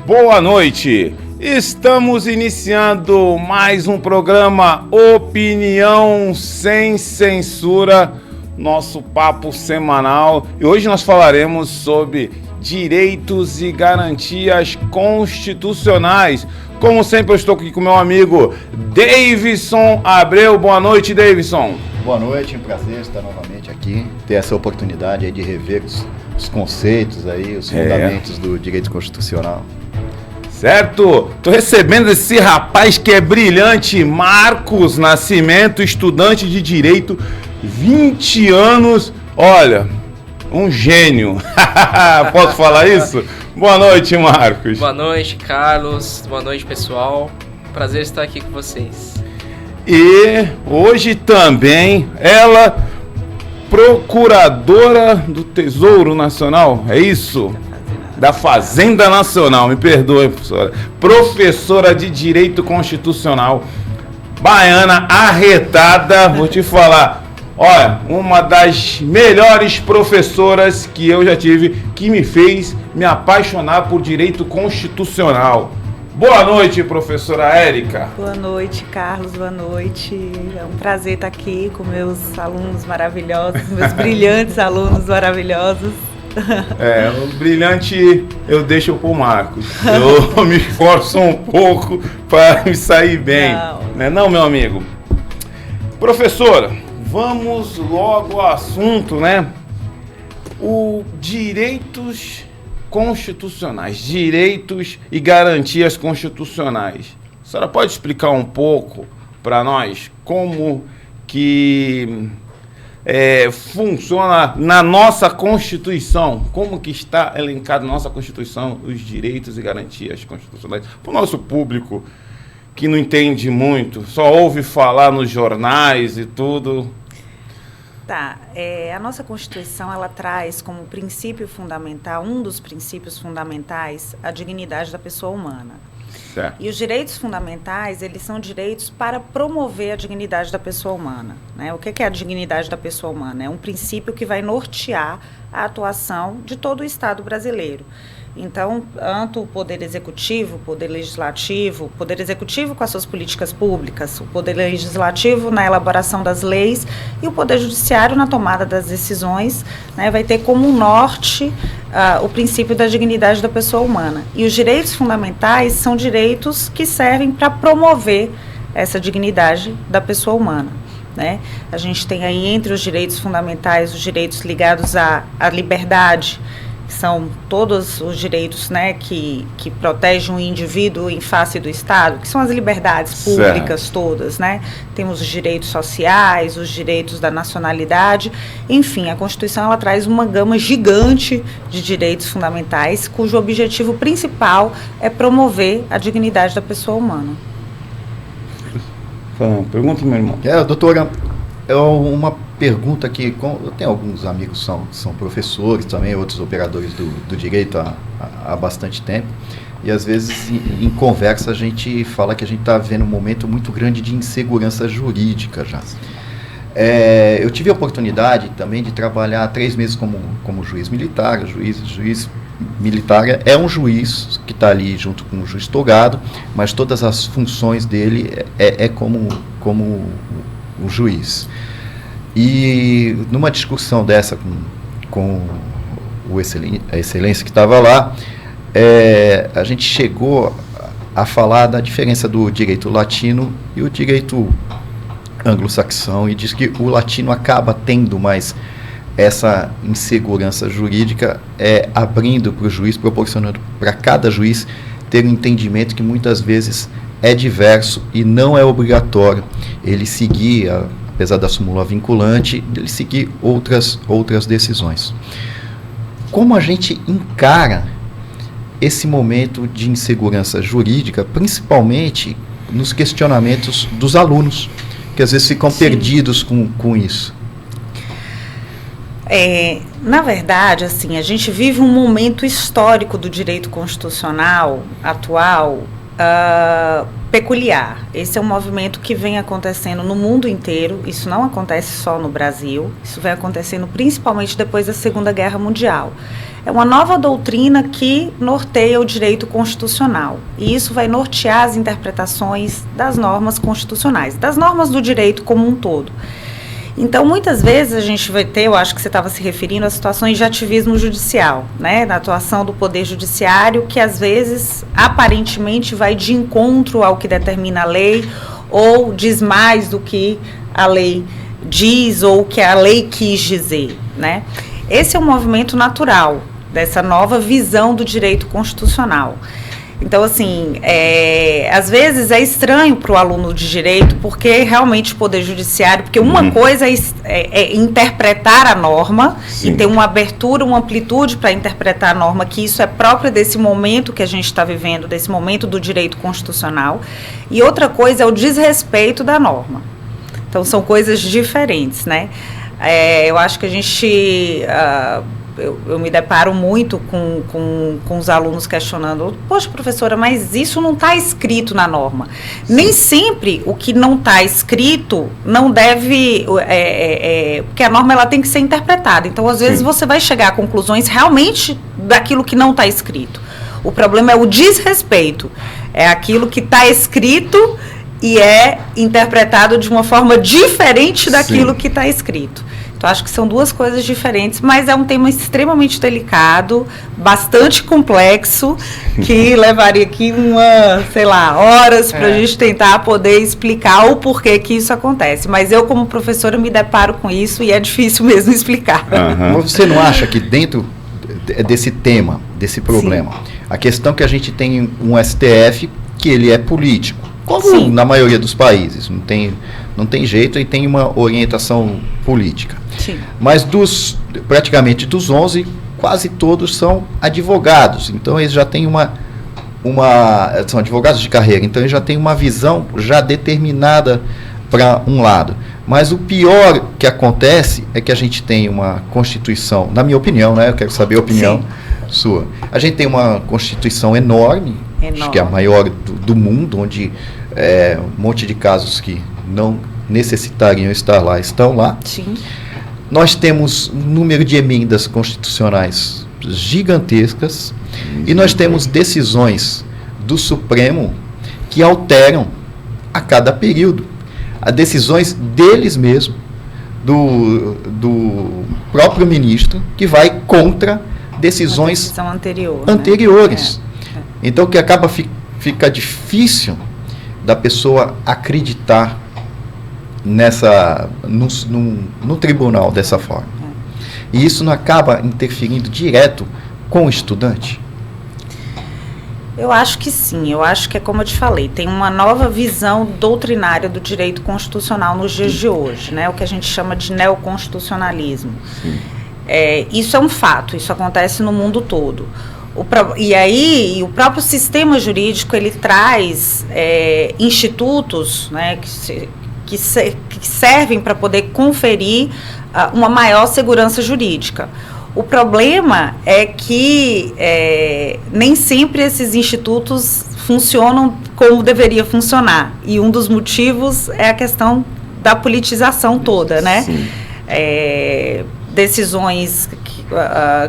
Boa noite. Estamos iniciando mais um programa Opinião Sem Censura, nosso papo semanal. E hoje nós falaremos sobre direitos e garantias constitucionais. Como sempre, eu estou aqui com meu amigo Davidson Abreu. Boa noite, Davidson. Boa noite, é um prazer estar novamente aqui, ter essa oportunidade aí de rever os conceitos aí, os fundamentos do direito constitucional. Certo? Tô recebendo esse rapaz que é brilhante, Marcos Nascimento, estudante de Direito, 20 anos, olha, um gênio. Posso falar isso? Boa noite, Marcos. Boa noite, Carlos. Boa noite, pessoal. Prazer estar aqui com vocês. E hoje também ela, procuradora do Tesouro Nacional, é isso? Da Fazenda Nacional, me perdoe, professora. Professora de Direito Constitucional, baiana, arretada, vou te falar. Olha, uma das melhores professoras que eu já tive, que me fez me apaixonar por direito constitucional. Boa noite, professora Érica. Boa noite, Carlos, boa noite. É um prazer estar aqui com meus alunos maravilhosos, meus brilhantes alunos maravilhosos. O brilhante eu deixo pro Marcos. Eu me esforço um pouco para me sair bem. Não, meu amigo? Professora, vamos logo ao assunto, né? O direitos constitucionais, direitos e garantias constitucionais. A senhora pode explicar um pouco para nós como que funciona na nossa Constituição, como que está elencado na nossa Constituição os direitos e garantias constitucionais, para o nosso público que não entende muito, só ouve falar nos jornais e tudo. A nossa Constituição, ela traz como princípio fundamental, um dos princípios fundamentais, a dignidade da pessoa humana. Certo. E os direitos fundamentais, eles são direitos para promover a dignidade da pessoa humana, né? O que é a dignidade da pessoa humana? É um princípio que vai nortear a atuação de todo o Estado brasileiro. Então, tanto o Poder Executivo, o Poder Legislativo, o Poder Executivo com as suas políticas públicas, o Poder Legislativo na elaboração das leis e o Poder Judiciário na tomada das decisões, né, vai ter como norte o princípio da dignidade da pessoa humana. E os direitos fundamentais são direitos que servem para promover essa dignidade da pessoa humana. Né? A gente tem aí entre os direitos fundamentais os direitos ligados à liberdade, que são todos os direitos, né, que protegem o indivíduo em face do Estado, que são as liberdades públicas, certo, todas, né? Temos os direitos sociais, os direitos da nacionalidade, enfim, a Constituição ela traz uma gama gigante de direitos fundamentais, cujo objetivo principal é promover a dignidade da pessoa humana. Pergunta, meu irmão. Doutora, uma pergunta que eu tenho alguns amigos que são professores também, outros operadores do direito há bastante tempo, e às vezes em conversa a gente fala que a gente está vivendo um momento muito grande de insegurança jurídica já. Eu tive a oportunidade também de trabalhar 3 meses como juiz militar. Juiz militar é um juiz que está ali junto com o juiz togado, mas todas as funções dele é como um juiz. E numa discussão dessa com a excelência que estava lá, a gente chegou a falar da diferença do direito latino e o direito anglo-saxão, e diz que o latino acaba tendo mais essa insegurança jurídica, abrindo para o juiz, proporcionando para cada juiz ter um entendimento que muitas vezes é diverso e não é obrigatório ele seguir, apesar da súmula vinculante, ele seguir outras decisões. Como a gente encara esse momento de insegurança jurídica, principalmente nos questionamentos dos alunos, que às vezes ficam perdidos com isso? Na verdade, assim, a gente vive um momento histórico do direito constitucional atual peculiar. Esse é um movimento que vem acontecendo no mundo inteiro, isso não acontece só no Brasil, isso vem acontecendo principalmente depois da Segunda Guerra Mundial. É uma nova doutrina que norteia o direito constitucional, e isso vai nortear as interpretações das normas constitucionais, das normas do direito como um todo. Então, muitas vezes a gente vai ter, eu acho que você estava se referindo a situações de ativismo judicial, né, na atuação do Poder Judiciário, que às vezes, aparentemente, vai de encontro ao que determina a lei, ou diz mais do que a lei diz, ou o que a lei quis dizer, né. Esse é um movimento natural dessa nova visão do direito constitucional. Então, assim, às vezes é estranho para o aluno de direito, porque realmente o Poder Judiciário, porque uma coisa é interpretar a norma, sim, e ter uma abertura, uma amplitude para interpretar a norma, que isso é próprio desse momento que a gente está vivendo, desse momento do direito constitucional, e outra coisa é o desrespeito da norma. Então, são coisas diferentes, né? Eu acho que a gente... Eu me deparo muito com os alunos questionando, poxa, professora, mas isso não está escrito na norma. Sim. Nem sempre o que não está escrito não deve... porque a norma ela tem que ser interpretada. Então, às vezes, sim, você vai chegar a conclusões realmente daquilo que não está escrito. O problema é o desrespeito. É aquilo que está escrito e é interpretado de uma forma diferente daquilo, sim, que está escrito. Então, acho que são duas coisas diferentes, mas é um tema extremamente delicado, bastante complexo, que levaria aqui horas para a gente tentar poder explicar o porquê que isso acontece. Mas eu, como professora, me deparo com isso e é difícil mesmo explicar. Mas você não acha que dentro desse tema, desse problema, sim, a questão que a gente tem um STF que ele é político, como, sim, na maioria dos países, não tem jeito e tem uma orientação política. Sim. Mas praticamente dos 11, quase todos são advogados. Então, eles já têm são advogados de carreira, então eles já têm uma visão já determinada para um lado. Mas o pior que acontece é que a gente tem uma Constituição, na minha opinião, né? Eu quero saber a opinião, sim, sua. A gente tem uma Constituição enorme, acho que é a maior do mundo, onde um monte de casos que não necessitariam estar lá, estão lá. Sim. Nós temos um número de emendas constitucionais gigantescas, e nós temos decisões do Supremo que alteram a cada período. As decisões deles mesmos, do próprio ministro, que vai contra decisões anteriores. Né? Então, que fica difícil da pessoa acreditar no tribunal dessa forma. E isso não acaba interferindo direto com o estudante? Eu acho que sim, eu acho que é como eu te falei, tem uma nova visão doutrinária do direito constitucional nos dias de hoje, né? O que a gente chama de neoconstitucionalismo. Isso é um fato, isso acontece no mundo todo. E aí, o próprio sistema jurídico, ele traz institutos, né, que servem para poder conferir uma maior segurança jurídica. O problema é que nem sempre esses institutos funcionam como deveria funcionar. E um dos motivos é a questão da politização toda, né? Decisões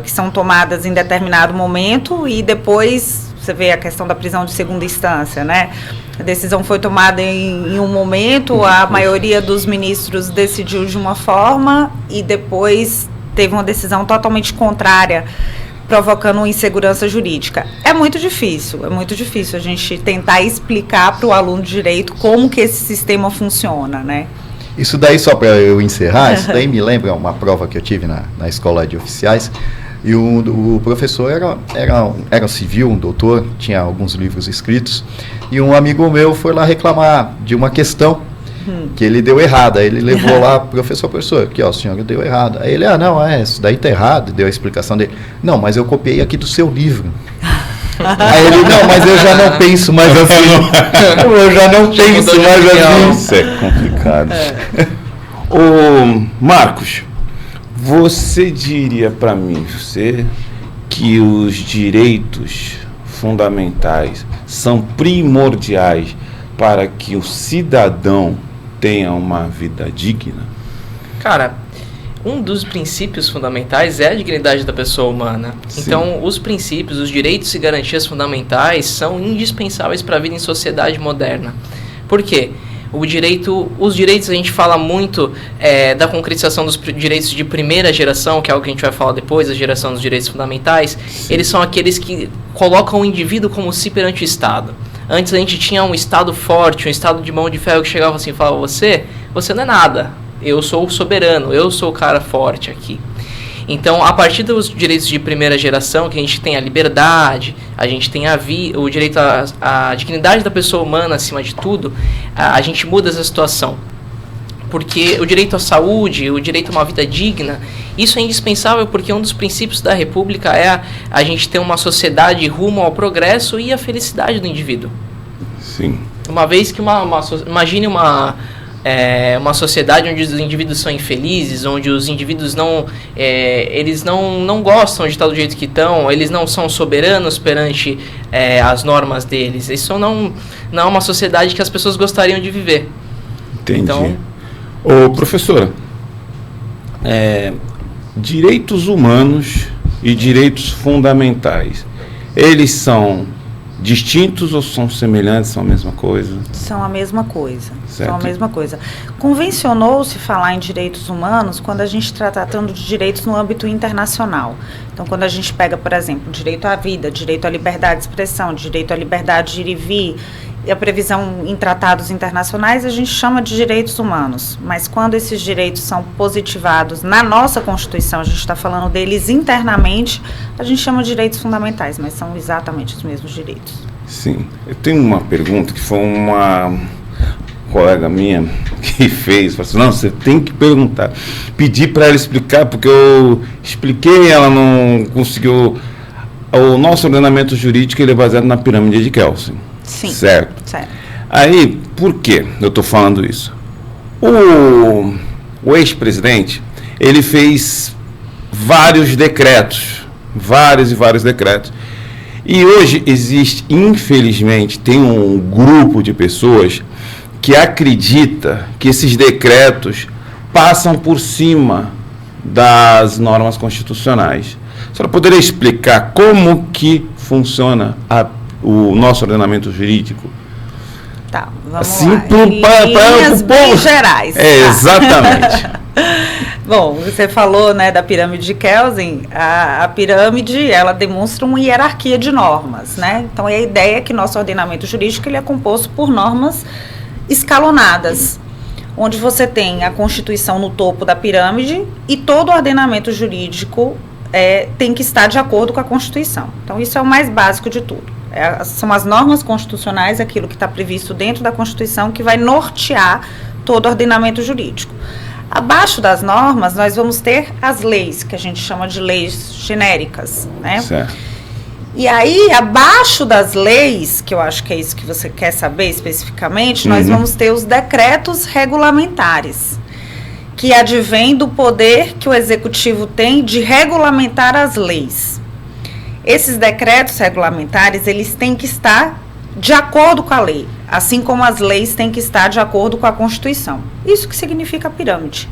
que são tomadas em determinado momento e depois você vê a questão da prisão de segunda instância, né? A decisão foi tomada em um momento, a maioria dos ministros decidiu de uma forma e depois teve uma decisão totalmente contrária, provocando uma insegurança jurídica. É muito difícil a gente tentar explicar para o aluno de direito como que esse sistema funciona, né? Isso daí, só para eu encerrar, isso daí me lembra uma prova que eu tive na escola de oficiais, e o professor era civil, um doutor, tinha alguns livros escritos, e um amigo meu foi lá reclamar de uma questão que ele deu errada. Ele levou lá, professor, aqui, ó, o senhor deu errado. Aí ele, isso daí tá errado, deu a explicação dele. Não, mas eu copiei aqui do seu livro. Aí ele, não, mas eu já não penso mais assim. Eu já não penso mais assim. Isso é complicado. Ô, Marcos, você diria para mim, que os direitos fundamentais são primordiais para que o cidadão tenha uma vida digna? Cara, um dos princípios fundamentais é a dignidade da pessoa humana. Sim. Então, os princípios, os direitos e garantias fundamentais são indispensáveis para a vida em sociedade moderna. Por quê? Os direitos, a gente fala muito da concretização dos direitos de primeira geração, que é algo que a gente vai falar depois, a geração dos direitos fundamentais. Sim. Eles são aqueles que colocam o indivíduo como si perante o Estado. Antes a gente tinha um Estado forte, um Estado de mão de ferro que chegava assim e falava, você não é nada, eu sou o soberano, eu sou o cara forte aqui. Então, a partir dos direitos de primeira geração, que a gente tem a liberdade, a gente tem o direito à dignidade da pessoa humana acima de tudo, a gente muda essa situação. Porque o direito à saúde, o direito a uma vida digna, isso é indispensável porque um dos princípios da República é a gente ter uma sociedade rumo ao progresso e à felicidade do indivíduo. Sim. Uma vez que imagine uma sociedade onde os indivíduos são infelizes, onde os indivíduos eles não gostam de estar do jeito que estão, eles não são soberanos perante as normas deles. Isso não é uma sociedade que as pessoas gostariam de viver. Entendi. Então, ô, professora, direitos humanos e direitos fundamentais, eles são distintos ou são semelhantes, são a mesma coisa? São a mesma coisa. Certo. São a mesma coisa. Convencionou-se falar em direitos humanos quando a gente está tratando de direitos no âmbito internacional. Então, quando a gente pega, por exemplo, direito à vida, direito à liberdade de expressão, direito à liberdade de ir e vir, e a previsão em tratados internacionais, a gente chama de direitos humanos. Mas quando esses direitos são positivados na nossa Constituição, a gente está falando deles internamente, a gente chama de direitos fundamentais, mas são exatamente os mesmos direitos. Sim. Eu tenho uma pergunta que foi uma colega minha que fez, falou assim, não, você tem que perguntar. Pedi para ela explicar, porque eu expliquei, ela não conseguiu. O nosso ordenamento jurídico ele é baseado na pirâmide de Kelsen. Sim. Certo. Certo. Aí, por que eu estou falando isso? O ex-presidente, ele fez vários decretos, vários decretos. E hoje existe, infelizmente, tem um grupo de pessoas que acredita que esses decretos passam por cima das normas constitucionais. A senhora poderia explicar como que funciona o nosso ordenamento jurídico? Tá, vamos assim, lá. Em linhas bem gerais. Tá. Exatamente. Bom, você falou, né, da pirâmide de Kelsen. A pirâmide, ela demonstra uma hierarquia de normas, né? Então, a ideia é que nosso ordenamento jurídico ele é composto por normas escalonadas, onde você tem a Constituição no topo da pirâmide e todo o ordenamento jurídico tem que estar de acordo com a Constituição. Então, isso é o mais básico de tudo. São as normas constitucionais, aquilo que está previsto dentro da Constituição, que vai nortear todo o ordenamento jurídico. Abaixo das normas, nós vamos ter as leis, que a gente chama de leis genéricas, né? Certo. E aí, abaixo das leis, que eu acho que é isso que você quer saber especificamente, nós vamos ter os decretos regulamentares, que advém do poder que o Executivo tem de regulamentar as leis. Esses decretos regulamentares, eles têm que estar de acordo com a lei, assim como as leis têm que estar de acordo com a Constituição. Isso que significa a pirâmide.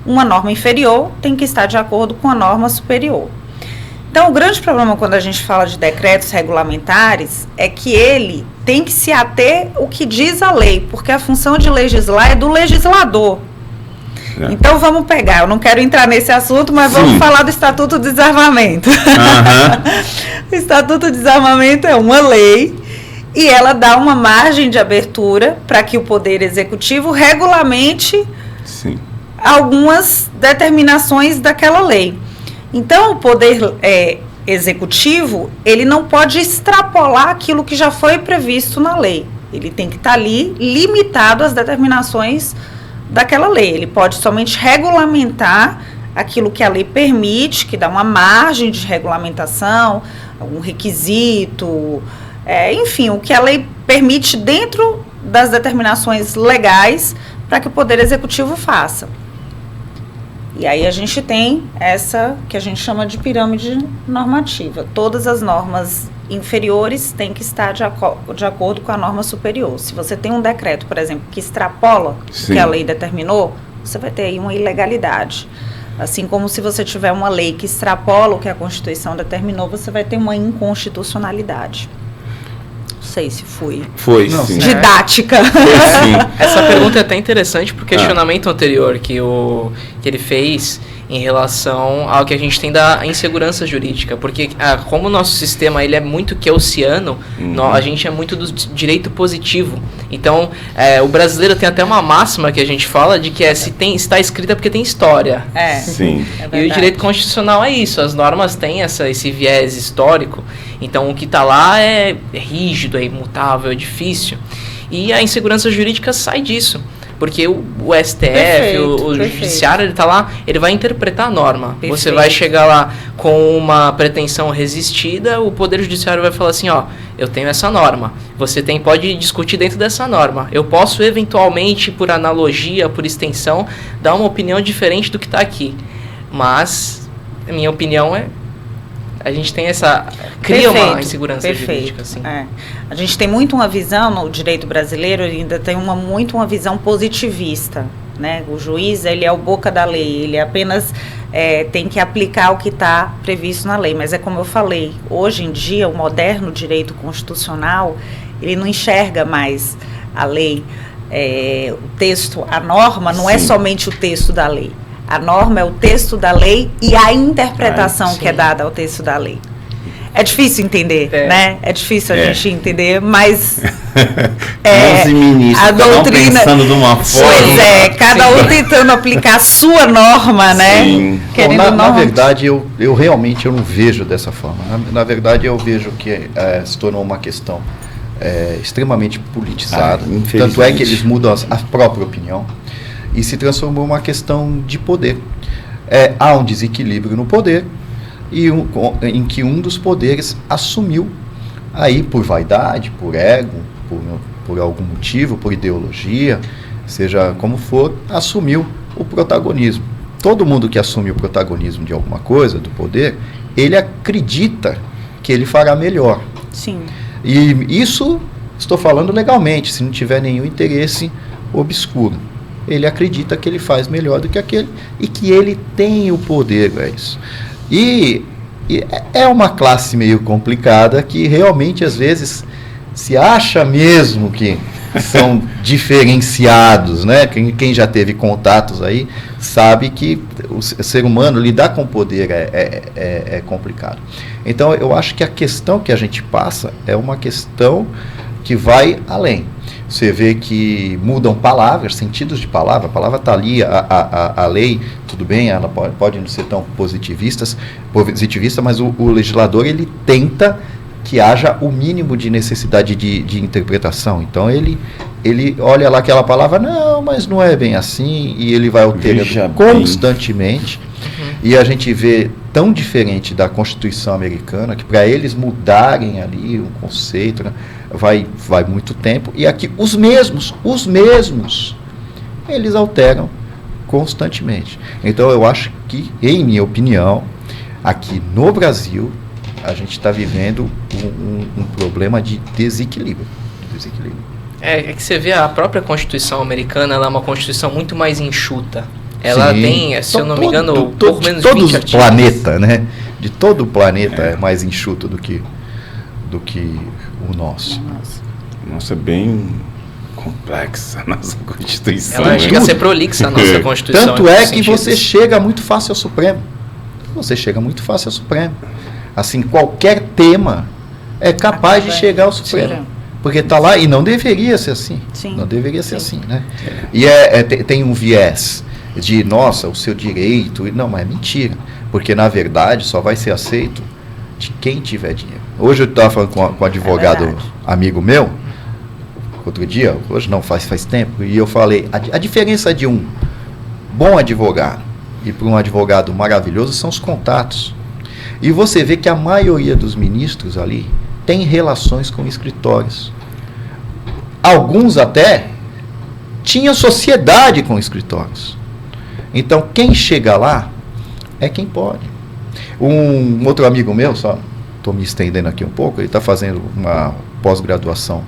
Uma norma inferior tem que estar de acordo com a norma superior. Então, o grande problema quando a gente fala de decretos regulamentares é que ele tem que se ater ao que diz a lei, porque a função de legislar é do legislador. Então, vamos pegar, eu não quero entrar nesse assunto, mas vamos falar do Estatuto do Desarmamento. O Estatuto do Desarmamento é uma lei e ela dá uma margem de abertura para que o Poder Executivo regulamente algumas determinações daquela lei. Então, o Poder Executivo, ele não pode extrapolar aquilo que já foi previsto na lei. Ele tem que estar ali limitado às determinações daquela lei. Ele pode somente regulamentar aquilo que a lei permite, que dá uma margem de regulamentação, algum requisito, enfim, o que a lei permite dentro das determinações legais para que o Poder Executivo faça. E aí a gente tem essa que a gente chama de pirâmide normativa. Todas as normas inferiores têm que estar de acordo com a norma superior. Se você tem um decreto, por exemplo, que extrapola o que a lei determinou, você vai ter aí uma ilegalidade. Assim como se você tiver uma lei que extrapola o que a Constituição determinou, você vai ter uma inconstitucionalidade. Não sei se foi sim. Didática. Foi sim. Essa pergunta é até interessante pro questionamento anterior que ele fez em relação ao que a gente tem da insegurança jurídica, porque como o nosso sistema ele é muito keyosiano, a gente é muito do direito positivo. Então, o brasileiro tem até uma máxima que a gente fala de que se está escrita porque tem história. Sim. E o direito constitucional é isso, as normas têm esse viés histórico, então o que está lá é rígido, é imutável, é difícil. E a insegurança jurídica sai disso. Porque o STF, o Judiciário, ele tá lá, ele vai interpretar a norma. Perfeito. Você vai chegar lá com uma pretensão resistida, o Poder Judiciário vai falar assim, eu tenho essa norma. Você pode discutir dentro dessa norma. Eu posso, eventualmente, por analogia, por extensão, dar uma opinião diferente do que está aqui. Mas, a minha opinião a gente tem cria uma insegurança jurídica. Assim. A gente tem muito uma visão, no direito brasileiro, ainda tem muito uma visão positivista, né? O juiz, ele é o boca da lei, ele apenas tem que aplicar o que está previsto na lei. Mas é como eu falei, hoje em dia, o moderno direito constitucional, ele não enxerga mais a lei, o texto, a norma não é somente o texto da lei. A norma é o texto da lei e a interpretação que é dada ao texto da lei. É difícil entender, né? É difícil a gente entender, mas a doutrina pensando de uma forma. Pois cada um tentando aplicar a sua norma, né? Na verdade, eu realmente não vejo dessa forma. Na verdade, eu vejo que se tornou uma questão extremamente politizada. Tanto é que eles mudam a própria opinião. E se transformou uma questão de poder. Há um desequilíbrio no poder, em que um dos poderes assumiu, aí por vaidade, por ego, por algum motivo, por ideologia, seja como for, assumiu o protagonismo. Todo mundo que assume o protagonismo de alguma coisa, do poder, ele acredita que ele fará melhor. Sim. E isso, estou falando legalmente, se não tiver nenhum interesse obscuro. Ele acredita que ele faz melhor do que aquele e que ele tem o poder, isso. E é uma classe meio complicada que realmente, às vezes, se acha mesmo que são diferenciados, né? Quem já teve contatos aí sabe que o ser humano lidar com o poder é complicado. Então, eu acho que a questão que a gente passa é uma questão que vai além. Você vê que mudam palavras, sentidos de palavra, a palavra está ali, a lei, tudo bem, ela pode não ser tão positivista, mas o legislador, ele tenta que haja o mínimo de necessidade de interpretação. Então, ele olha lá aquela palavra, não, mas não é bem assim, e ele vai alterando constantemente. E a gente vê tão diferente da Constituição americana, que para eles mudarem ali um conceito, né, vai muito tempo. E aqui os mesmos, eles alteram constantemente. Então eu acho que, em minha opinião, aqui no Brasil, a gente está vivendo um problema de desequilíbrio. É que você vê a própria Constituição americana, ela é uma Constituição muito mais enxuta. Ela tem, se eu não me engano, pouco menos de 20 artigos. Todo o planeta, né? De todo o planeta é mais enxuto do que o nosso. Nossa, é bem complexa a nossa Constituição. Ela chega a ser prolixa a nossa Constituição. Tanto é que você chega muito fácil ao Supremo. Assim, qualquer tema é capaz de chegar ao Supremo. Porque está lá e não deveria ser assim. Sim. Não deveria ser assim, né? E tem um viés de, nossa, o seu direito. Não, mas é mentira. Porque, na verdade, só vai ser aceito de quem tiver dinheiro. Hoje eu estava falando com um advogado amigo meu, outro dia, hoje não, faz tempo, e eu falei, a diferença de um bom advogado e para um advogado maravilhoso são os contatos. E você vê que a maioria dos ministros ali tem relações com escritórios. Alguns até tinham sociedade com escritórios. Então, quem chega lá é quem pode. Um outro amigo meu, só estou me estendendo aqui um pouco, ele está fazendo uma pós-graduação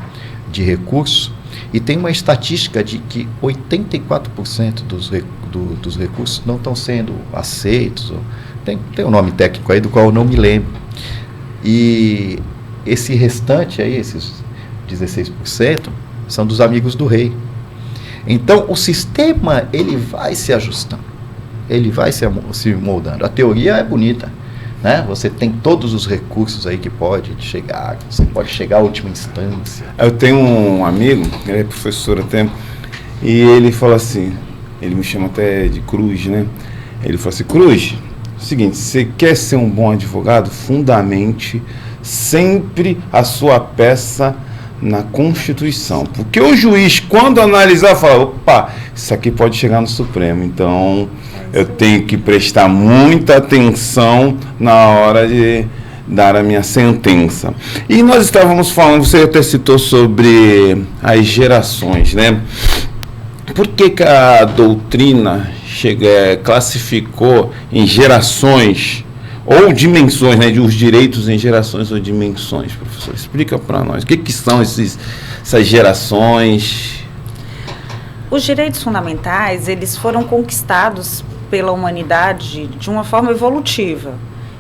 de recursos e tem uma estatística de que 84% dos recursos não estão sendo aceitos. Tem um nome técnico aí do qual eu não me lembro. E esse restante aí, esses 16%, são dos amigos do rei. Então, o sistema, ele vai se ajustando, ele vai se moldando. A teoria é bonita, né? Você tem todos os recursos aí que pode chegar, você pode chegar à última instância. Eu tenho um amigo, ele é professor até, e ele fala assim, ele me chama até de Cruz, né? Ele fala assim, Cruz, seguinte, você quer ser um bom advogado? Fundamente sempre a sua peça na Constituição, porque o juiz, quando analisar, fala, opa, isso aqui pode chegar no Supremo, então eu tenho que prestar muita atenção na hora de dar a minha sentença. E nós estávamos falando, você até citou sobre as gerações, né? Por que a doutrina classificou em gerações ou dimensões, né, de os direitos em gerações ou dimensões, professor? Explica para nós. O que são essas gerações? Os direitos fundamentais, eles foram conquistados pela humanidade de uma forma evolutiva.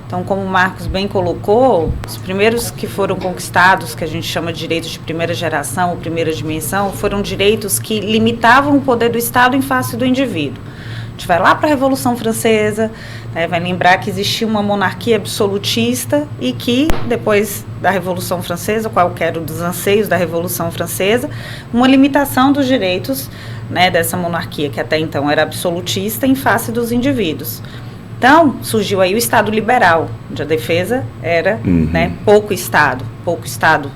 Então, como o Marcos bem colocou, os primeiros que foram conquistados, que a gente chama de direitos de primeira geração ou primeira dimensão, foram direitos que limitavam o poder do Estado em face do indivíduo. A gente vai lá para a Revolução Francesa, né, vai lembrar que existia uma monarquia absolutista e que, depois da Revolução Francesa, qualquer dos anseios da Revolução Francesa, uma limitação dos direitos, né, dessa monarquia, que até então era absolutista, em face dos indivíduos. Então, surgiu aí o Estado liberal, onde a defesa era né, pouco Estado,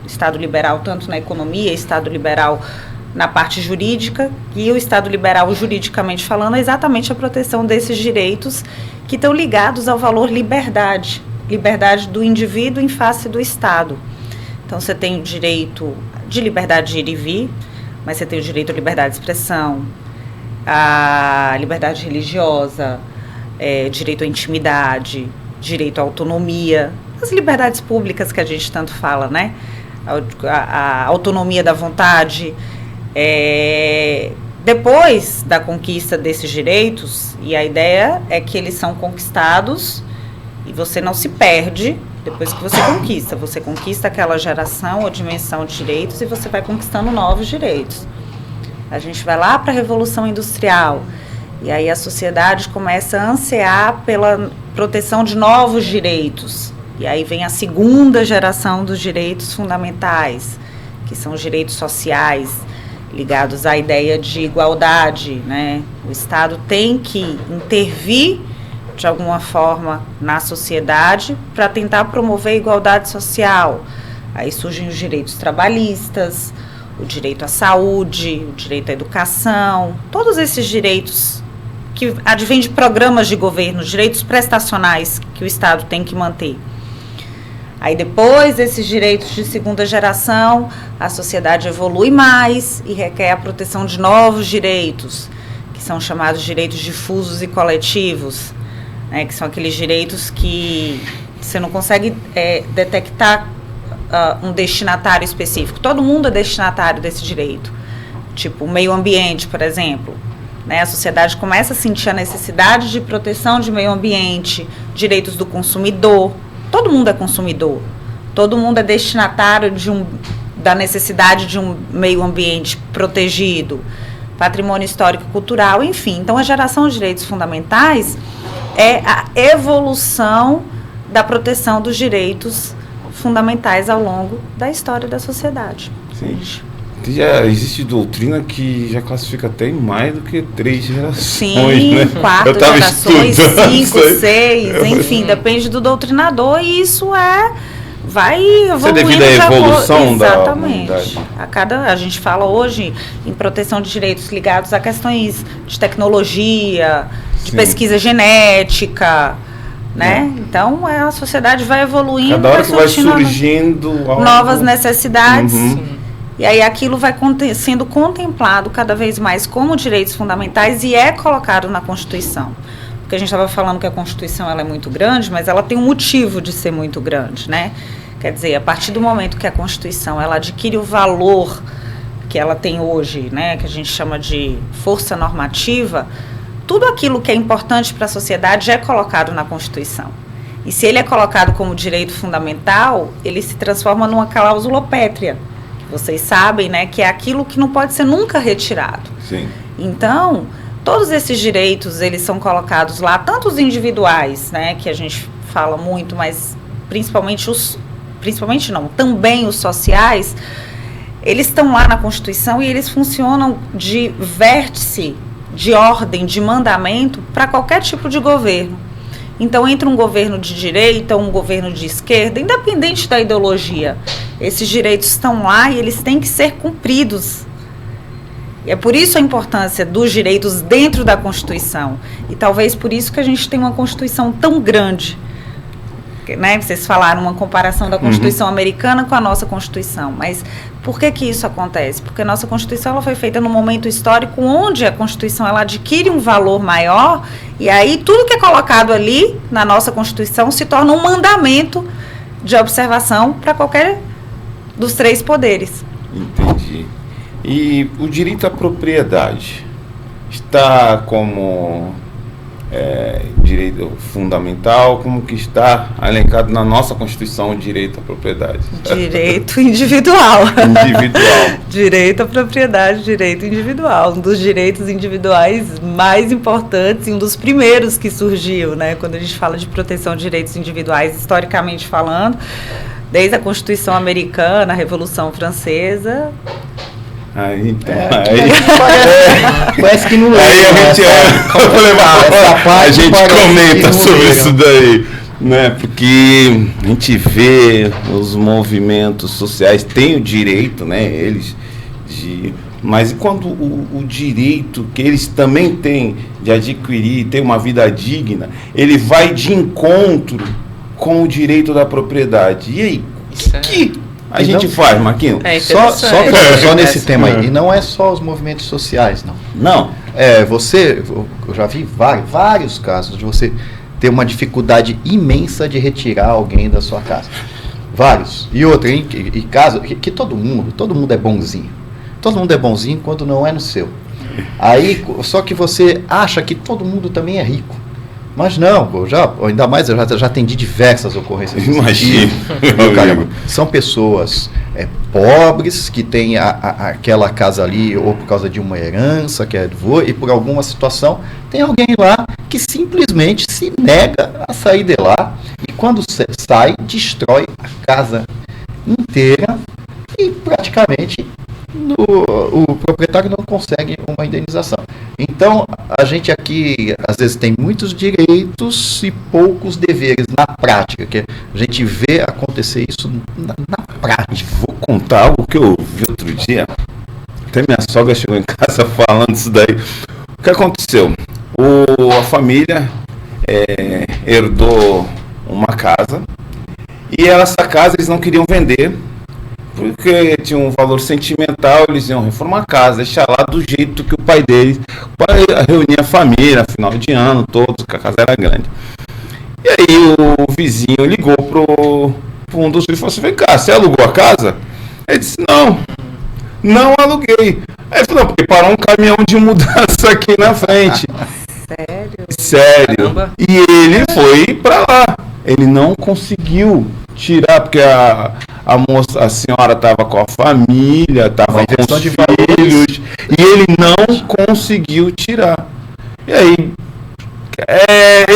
Estado liberal tanto na economia, Estado liberal na parte jurídica, e o Estado liberal, juridicamente falando, é exatamente a proteção desses direitos que estão ligados ao valor liberdade do indivíduo em face do Estado. Então, você tem o direito de liberdade de ir e vir, mas você tem o direito à liberdade de expressão, à liberdade religiosa, direito à intimidade, direito à autonomia, as liberdades públicas que a gente tanto fala, né? A autonomia da vontade. Depois da conquista desses direitos, e a ideia é que eles são conquistados e você não se perde depois que você conquista aquela geração ou dimensão de direitos e você vai conquistando novos direitos. A gente vai lá para a Revolução Industrial e aí a sociedade começa a ansiar pela proteção de novos direitos, e aí vem a segunda geração dos direitos fundamentais, que são os direitos sociais, ligados à ideia de igualdade, né? O Estado tem que intervir de alguma forma na sociedade para tentar promover a igualdade social. Aí surgem os direitos trabalhistas, o direito à saúde, o direito à educação, todos esses direitos que advêm de programas de governo, direitos prestacionais que o Estado tem que manter. Aí depois desses direitos de segunda geração, a sociedade evolui mais e requer a proteção de novos direitos, que são chamados direitos difusos e coletivos, né, que são aqueles direitos que você não consegue detectar um destinatário específico. Todo mundo é destinatário desse direito. Tipo, o meio ambiente, por exemplo. Né, a sociedade começa a sentir a necessidade de proteção de meio ambiente, direitos do consumidor. Todo mundo é consumidor, todo mundo é destinatário da necessidade de um meio ambiente protegido, patrimônio histórico e cultural, enfim. Então, a geração de direitos fundamentais é a evolução da proteção dos direitos fundamentais ao longo da história da sociedade. Sim. Já existe doutrina que já classifica até em mais do que 3 gerações. Sim, né? 4 gerações, 5, 6, enfim, depende do doutrinador, e isso vai evoluindo. Isso é devido à evolução da humanidade. A gente fala hoje em proteção de direitos ligados a questões de tecnologia, de pesquisa genética, né? Então, a sociedade vai evoluindo. Cada hora que vai surgindo novas necessidades. E aí aquilo vai sendo contemplado cada vez mais como direitos fundamentais e é colocado na Constituição. porque a gente estava falando que a Constituição ela é muito grande, mas ela tem um motivo de ser muito grande, né? Quer dizer, a partir do momento que a Constituição ela adquire o valor que ela tem hoje, né, que a gente chama de força normativa, tudo aquilo que é importante para a sociedade é colocado na Constituição. E se ele é colocado como direito fundamental, ele se transforma numa cláusula pétrea. Vocês sabem, né, que é aquilo que não pode ser nunca retirado. Sim. Então, todos esses direitos, eles são colocados lá, tanto os individuais, né, que a gente fala muito, mas também os sociais, eles estão lá na Constituição e eles funcionam de vértice, de ordem, de mandamento para qualquer tipo de governo. Então, entre um governo de direita ou um governo de esquerda, independente da ideologia, esses direitos estão lá e eles têm que ser cumpridos. E é por isso a importância dos direitos dentro da Constituição. E talvez por isso que a gente tem uma Constituição tão grande. Né? Vocês falaram uma comparação da Constituição americana com a nossa Constituição, mas por que isso acontece? Porque a nossa Constituição ela foi feita num momento histórico onde a Constituição ela adquire um valor maior e aí tudo que é colocado ali na nossa Constituição se torna um mandamento de observação para qualquer dos três poderes. Entendi. E o direito à propriedade está como direito fundamental, como que está elencado na nossa Constituição o direito à propriedade? Direito individual. Individual. Direito à propriedade, direito individual. Um dos direitos individuais mais importantes e um dos primeiros que surgiu, né? Quando a gente fala de proteção de direitos individuais, historicamente falando, desde a Constituição Americana, a Revolução Francesa. Então, parece que não lembra. Aí a gente comenta sobre isso daí, né? Porque a gente vê os movimentos sociais têm o direito, né? Eles mas quando o direito que eles também têm de adquirir, ter uma vida digna, ele vai de encontro com o direito da propriedade. E aí, o que a gente faz, Marquinhos? Só nesse tema aí. E não é só os movimentos sociais, não. Não. Eu já vi vários casos de você ter uma dificuldade imensa de retirar alguém da sua casa. Vários. E outra, e caso que todo mundo é bonzinho. Todo mundo é bonzinho quando não é no seu. Aí, só que você acha que todo mundo também é rico. Mas não, ainda mais eu já atendi diversas ocorrências. Imagina. São pessoas pobres que têm aquela casa ali ou por causa de uma herança que é do vô, e por alguma situação tem alguém lá que simplesmente se nega a sair de lá e quando sai, destrói a casa inteira e praticamente o proprietário não consegue uma indenização. Então, a gente aqui, às vezes, tem muitos direitos e poucos deveres na prática, que a gente vê acontecer isso na prática. Vou contar algo que eu vi outro dia, até minha sogra chegou em casa falando isso daí. O que aconteceu? A família herdou uma casa, e essa casa eles não queriam vender, porque tinha um valor sentimental, eles iam reformar a casa, deixar lá do jeito que o pai deles, reunia a família, final de ano, todos, que a casa era grande. E aí o vizinho ligou pro um dos filhos e falou assim: vem cá, você alugou a casa? Ele disse: não aluguei. Aí ele falou: não, porque parou um caminhão de mudança aqui na frente. Sério? Caramba. E ele foi pra lá. Ele não conseguiu tirar, porque a senhora estava com a família, estava com os filhos, e ele não conseguiu tirar. E aí,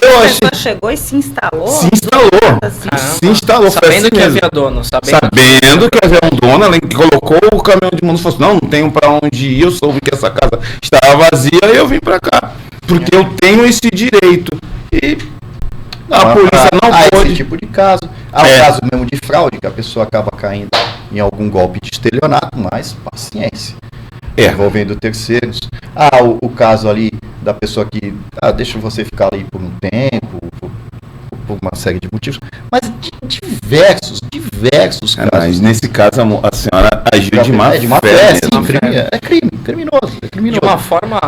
eu achei... A pessoa chegou e se instalou? Se instalou. Sabendo que havia dono. Sabendo que havia um dono, ela colocou o caminhão de mundo e falou assim: não tenho para onde ir, eu soube que essa casa estava vazia e eu vim para cá, porque eu tenho esse direito. E a polícia não pode... esse tipo de caso. Há o caso mesmo de fraude, que a pessoa acaba caindo em algum golpe de estelionato, mas paciência. Envolvendo terceiros. O caso ali da pessoa que deixa você ficar ali por um tempo, por uma série de motivos, mas diversos casos. Nesse caso, a senhora agiu de má fé. É Criminoso. De uma forma,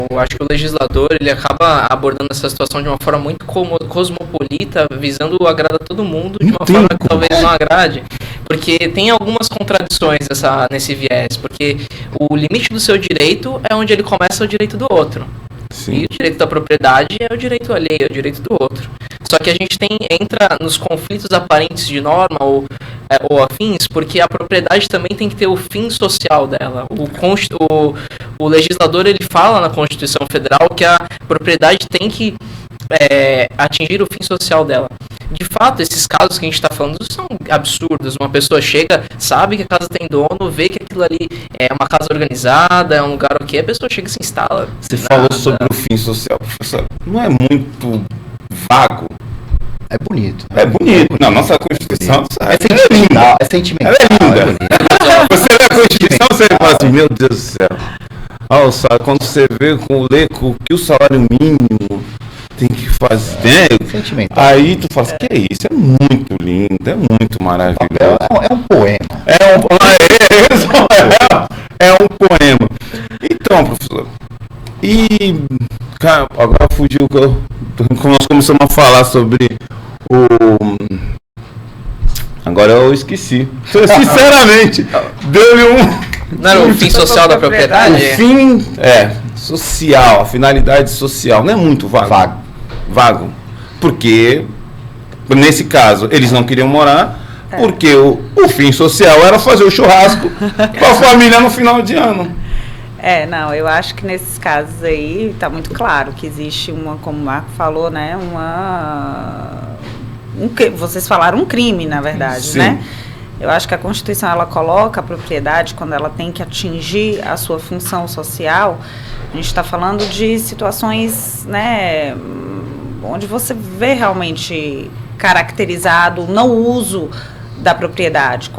eu acho que o legislador ele acaba abordando essa situação de uma forma muito cosmopolita, visando agradar todo mundo de uma forma que talvez não agrade. Porque tem algumas contradições nesse viés, porque o limite do seu direito é onde ele começa o direito do outro. Sim. E o direito da propriedade é o direito alheio, é o direito do outro. Só que a gente entra nos conflitos aparentes de norma ou afins, porque a propriedade também tem que ter o fim social dela. O legislador ele fala na Constituição Federal que a propriedade tem que atingir o fim social dela. De fato, esses casos que a gente está falando são absurdos. Uma pessoa chega, sabe que a casa tem dono, vê que aquilo ali é uma casa organizada, é um lugar ok, a pessoa chega e se instala. Você falou sobre o fim social, professor. Não é muito vago? É bonito. É bonito. Na nossa Constituição, é sentimental. É sentimental. Ela é linda. Você lê a Constituição, você fala assim, meu Deus do céu. Quando você lê que o salário mínimo tem que fazer. Sentimental. Aí tu fala assim, que é isso? É muito lindo, é muito maravilhoso. É um poema. É um poema. Então, professor, cara, agora fugiu como nós começamos a falar sobre agora eu esqueci. Sinceramente, deu-lhe Não era o fim social da propriedade? O fim social, a finalidade social. Não é muito vago. Porque, nesse caso, eles não queriam morar, porque o fim social era fazer o churrasco com a família no final de ano. Eu acho que nesses casos aí está muito claro que existe como o Marco falou, né, vocês falaram um crime, na verdade, Sim. né? Eu acho que a Constituição, ela coloca a propriedade, quando ela tem que atingir a sua função social, a gente está falando de situações, né, onde você vê realmente caracterizado o não uso da propriedade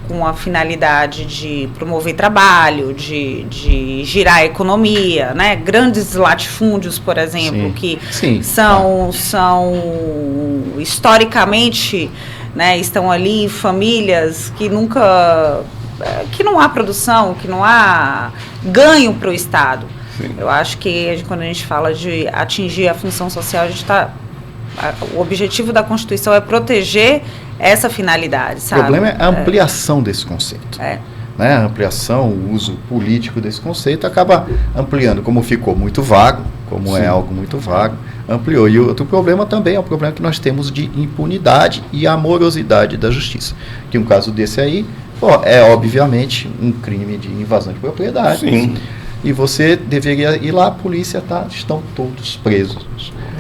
com a finalidade de promover trabalho, de girar a economia, né? Grandes latifúndios, por exemplo, que são historicamente, né, estão ali famílias que não há produção, que não há ganho para o Estado. Sim. Eu acho que quando a gente fala de atingir a função social, o objetivo da Constituição é proteger essa finalidade, sabe? O problema é a ampliação desse conceito. Né? A ampliação, o uso político desse conceito acaba ampliando, como ficou muito vago, como é algo muito vago, ampliou. E outro problema também é o problema que nós temos de impunidade e amorosidade da justiça. Que um caso desse aí, é obviamente um crime de invasão de propriedade. Sim. E você deveria ir lá, a polícia estão todos presos.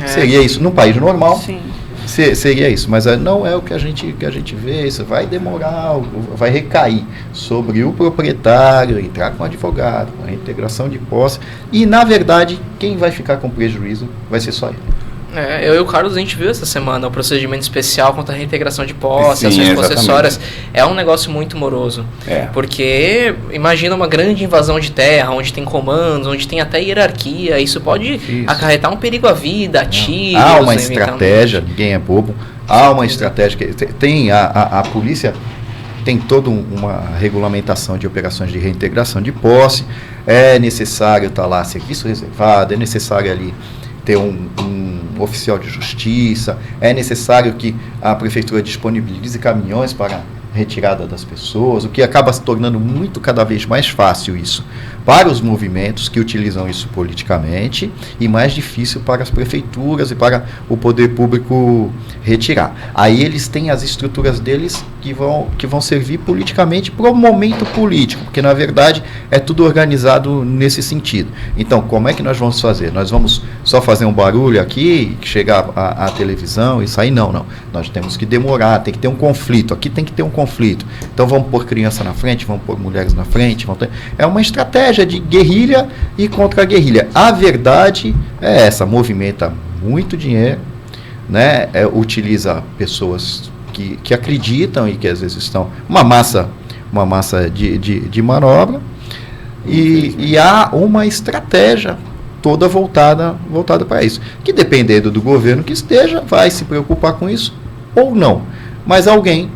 Seria isso num país normal? Sim. Seria isso, mas não é o que a gente vê. Isso vai demorar, vai recair sobre o proprietário, entrar com o advogado, com a reintegração de posse, e na verdade quem vai ficar com prejuízo vai ser só ele. Eu e o Carlos, a gente viu essa semana o procedimento especial contra a reintegração de posse, Sim, ações exatamente. possessórias. É um negócio muito moroso. Porque imagina uma grande invasão de terra, onde tem comandos, onde tem até hierarquia. Isso pode acarretar um perigo à vida, a tiros. Há uma estratégia, ninguém é bobo. Há uma estratégia que tem a polícia tem toda uma regulamentação de operações de reintegração de posse. É necessário estar lá serviço reservado, é necessário ali ter um oficial de justiça, é necessário que a prefeitura disponibilize caminhões para retirada das pessoas, o que acaba se tornando cada vez mais fácil isso para os movimentos que utilizam isso politicamente e mais difícil para as prefeituras e para o poder público retirar. Aí eles têm as estruturas deles que vão servir politicamente para o momento político, porque na verdade é tudo organizado nesse sentido. Então, como é que nós vamos fazer? Nós vamos só fazer um barulho aqui, chegar à televisão e sair? Não. Nós temos que demorar, tem que ter um conflito. Aqui tem que ter um conflito. Então vamos pôr criança na frente, vamos pôr mulheres na frente. É uma estratégia de guerrilha e contra-guerrilha. A verdade é essa, movimenta muito dinheiro, né? Utiliza pessoas que acreditam e que às vezes estão uma massa de manobra e há uma estratégia toda voltada para isso. Que dependendo do governo que esteja, vai se preocupar com isso ou não. Mas alguém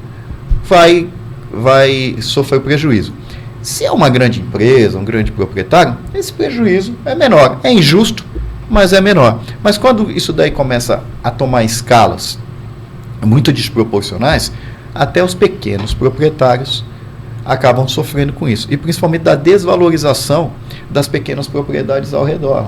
vai sofrer prejuízo. Se é uma grande empresa, um grande proprietário, esse prejuízo é menor. É injusto, mas é menor. Mas quando isso daí começa a tomar escalas muito desproporcionais, até os pequenos proprietários acabam sofrendo com isso. E principalmente da desvalorização das pequenas propriedades ao redor.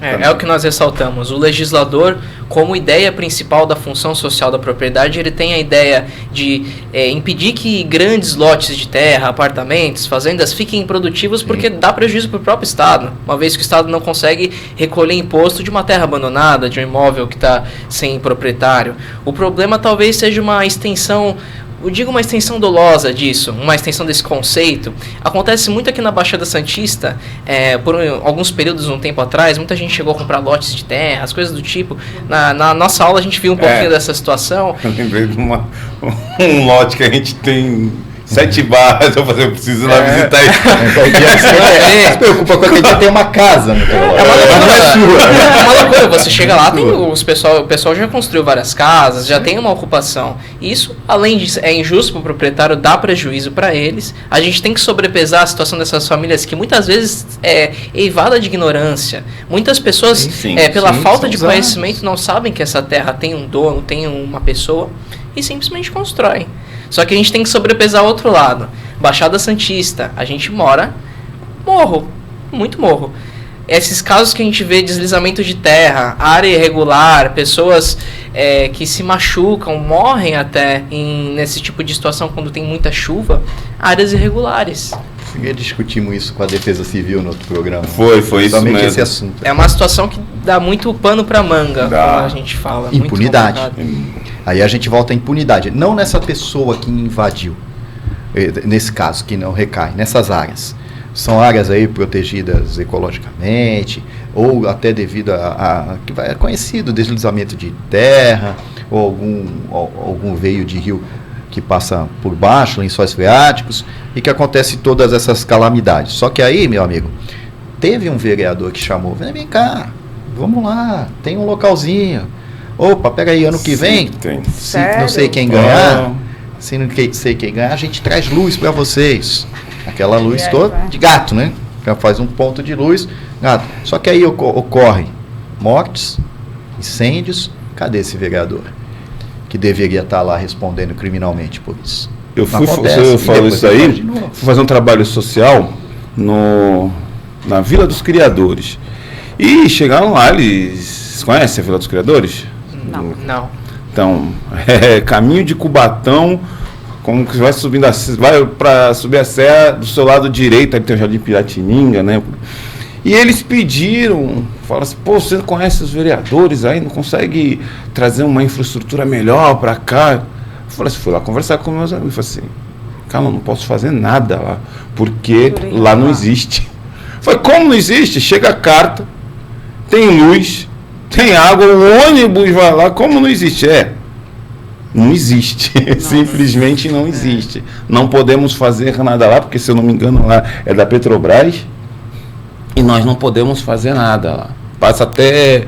É o que nós ressaltamos. O legislador, como ideia principal da função social da propriedade, ele tem a ideia de impedir que grandes lotes de terra, apartamentos, fazendas fiquem improdutivos, porque dá prejuízo para o próprio Estado, uma vez que o Estado não consegue recolher imposto de uma terra abandonada, de um imóvel que está sem proprietário. O problema talvez seja uma extensão, eu digo uma extensão dolosa disso, uma extensão desse conceito. Acontece muito aqui na Baixada Santista, por alguns períodos, um tempo atrás, muita gente chegou a comprar lotes de terra, as coisas do tipo. Na nossa aula a gente viu um pouquinho dessa situação. Eu lembrei de um lote que a gente tem 7 barras, eu preciso ir lá visitar isso. Não se preocupa com a gente tem uma casa. É uma loucura, você chega lá, tem o pessoal já construiu várias casas, já tem uma ocupação. Isso, além disso, é injusto para o proprietário, dá prejuízo para eles. A gente tem que sobrepesar a situação dessas famílias que muitas vezes é eivada de ignorância. Muitas pessoas, pela falta de conhecimento, não sabem que essa terra tem um dono, tem uma pessoa, e simplesmente constroem. Só que a gente tem que sobrepesar o outro lado. Baixada Santista, a gente mora morro, muito morro. Esses casos que a gente vê, deslizamento de terra, área irregular, pessoas que se machucam, morrem até nesse tipo de situação quando tem muita chuva, áreas irregulares. Discutimos isso com a Defesa Civil no outro programa. Foi isso mesmo. Esse assunto. É uma situação que dá muito pano pra manga, como a gente fala. Impunidade. Aí a gente volta à impunidade. Não nessa pessoa que invadiu, nesse caso, que não recai, nessas áreas. São áreas aí protegidas ecologicamente, ou até devido a que é conhecido, deslizamento de terra, ou algum veio de rio que passa por baixo, lençóis freáticos, e que acontece todas essas calamidades. Só que aí, meu amigo, teve um vereador que chamou, vem cá, vamos lá, tem um localzinho. Opa, pega aí, ano que vem, se não sei quem ganhar, se não sei quem ganhar, a gente traz luz para vocês. Aquela luz toda de gato, né? Já faz um ponto de luz, gato. Só que aí ocorre mortes, incêndios. Cadê esse vereador? Que deveria estar lá respondendo criminalmente por isso. Eu falo isso aí, fui fazer um trabalho social na Vila dos Criadores. E chegaram lá, eles conhecem a Vila dos Criadores? Não. Então, caminho de Cubatão, como que vai subindo vai para subir a serra do seu lado direito, aí tem o Jardim Piratininga, né? E eles pediram, falaram assim, pô, você conhece os vereadores aí, não consegue trazer uma infraestrutura melhor para cá? Eu falei assim, fui lá conversar com meus amigos, falei assim, calma, não posso fazer nada lá, porque lá não existe. Eu falei, como não existe? Chega a carta, tem luz, tem água, o ônibus vai lá, como não existe? Não existe, simplesmente não existe. Não podemos fazer nada lá, porque se eu não me engano lá é da Petrobras, e nós não podemos fazer nada lá. Passa até,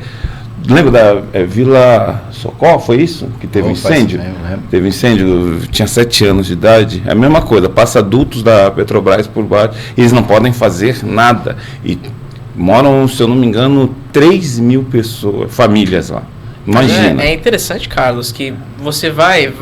lembra da Vila Socorro, foi isso? Que teve incêndio? Teve incêndio, tinha 7 anos de idade, é a mesma coisa, passa adultos da Petrobras por baixo, eles não podem fazer nada, e moram, se eu não me engano, 3.000 pessoas, famílias lá. Imagina. É interessante, Carlos, que você vai...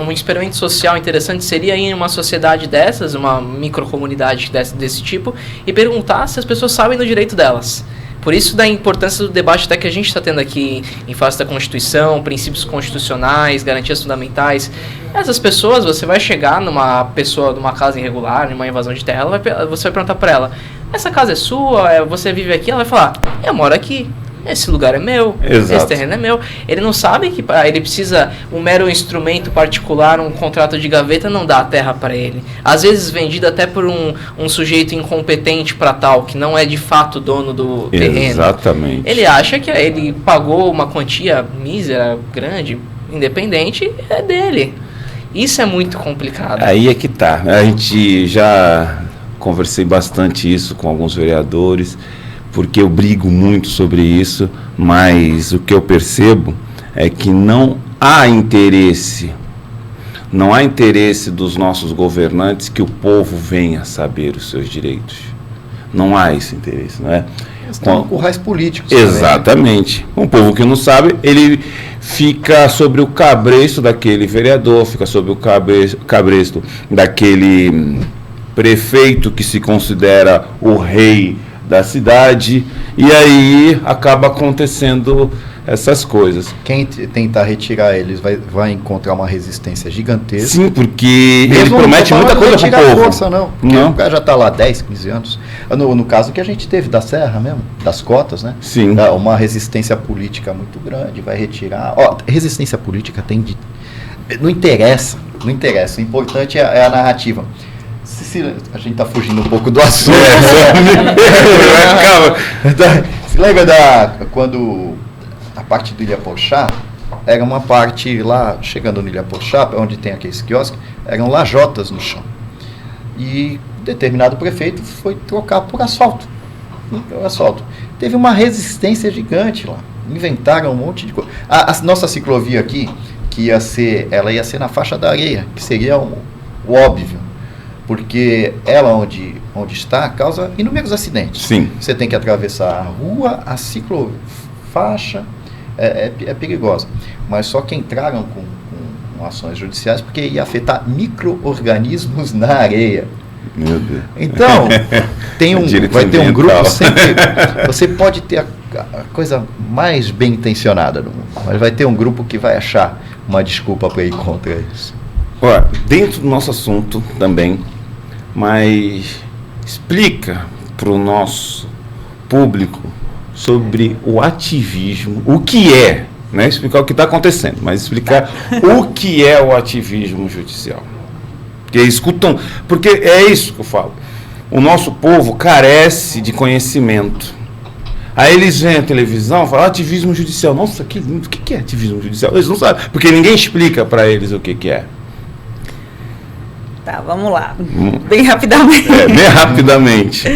um experimento social interessante seria ir em uma sociedade dessas, uma microcomunidade desse tipo, e perguntar se as pessoas sabem do direito delas. Por isso da importância do debate até que a gente está tendo aqui em face da Constituição, princípios constitucionais, garantias fundamentais. Essas pessoas, você vai chegar numa pessoa de uma casa irregular, numa invasão de terra, você vai perguntar para ela, essa casa é sua, você vive aqui? Ela vai falar, eu moro aqui. Esse lugar é meu, esse terreno é meu. Ele não sabe que ele precisa um mero instrumento particular, um contrato de gaveta, não dá a terra para ele. Às vezes vendido até por um sujeito incompetente para tal, que não é de fato dono do terreno. Exatamente. Ele acha que ele pagou uma quantia mísera, grande, independente, é dele. Isso é muito complicado. Aí é que tá. A gente já conversei bastante isso com alguns vereadores, porque eu brigo muito sobre isso, mas o que eu percebo é que não há interesse dos nossos governantes que o povo venha saber os seus direitos. Não há esse interesse, não é? Estão com currais políticos. Exatamente. Um povo que não sabe, ele fica sobre o cabresto daquele vereador, fica sobre o cabresto daquele prefeito que se considera o rei da cidade, e aí acaba acontecendo essas coisas. Quem tentar retirar eles vai encontrar uma resistência gigantesca. Sim, porque ele promete muita coisa para o povo. Força, não. O cara já está lá 10, 15 anos. No caso que a gente teve da Serra mesmo, das cotas, né? Sim. Uma resistência política muito grande, vai retirar. Resistência política tem de... Não interessa. O importante é a narrativa. A gente está fugindo um pouco do assunto. Você lembra quando a parte do Ilha Porchá era uma parte lá, chegando no Ilha Porchá, onde tem aqueles quiosques, eram lajotas no chão. E determinado prefeito foi trocar por asfalto. Teve uma resistência gigante lá. Inventaram um monte de coisa. A nossa ciclovia aqui, ela ia ser na faixa da areia, que seria o óbvio. Porque ela, onde está, causa inúmeros acidentes. Sim. Você tem que atravessar a rua, a ciclofaixa, é perigosa. Mas só que entraram com ações judiciais porque ia afetar micro-organismos na areia. Meu Deus. Então, vai ter um grupo sempre... Você pode ter a coisa mais bem intencionada do mundo, mas vai ter um grupo que vai achar uma desculpa para ir contra isso. Olha, dentro do nosso assunto também, mas explica para o nosso público sobre o ativismo, o que é, né? Explicar o que está acontecendo, mas explicar o que é o ativismo judicial. Porque é isso que eu falo. O nosso povo carece de conhecimento. Aí eles veem a televisão e falam ativismo judicial. Nossa, que lindo. O que é ativismo judicial? Eles não sabem, porque ninguém explica para eles o que é. Tá, vamos lá. Bem rapidamente. Bem rapidamente.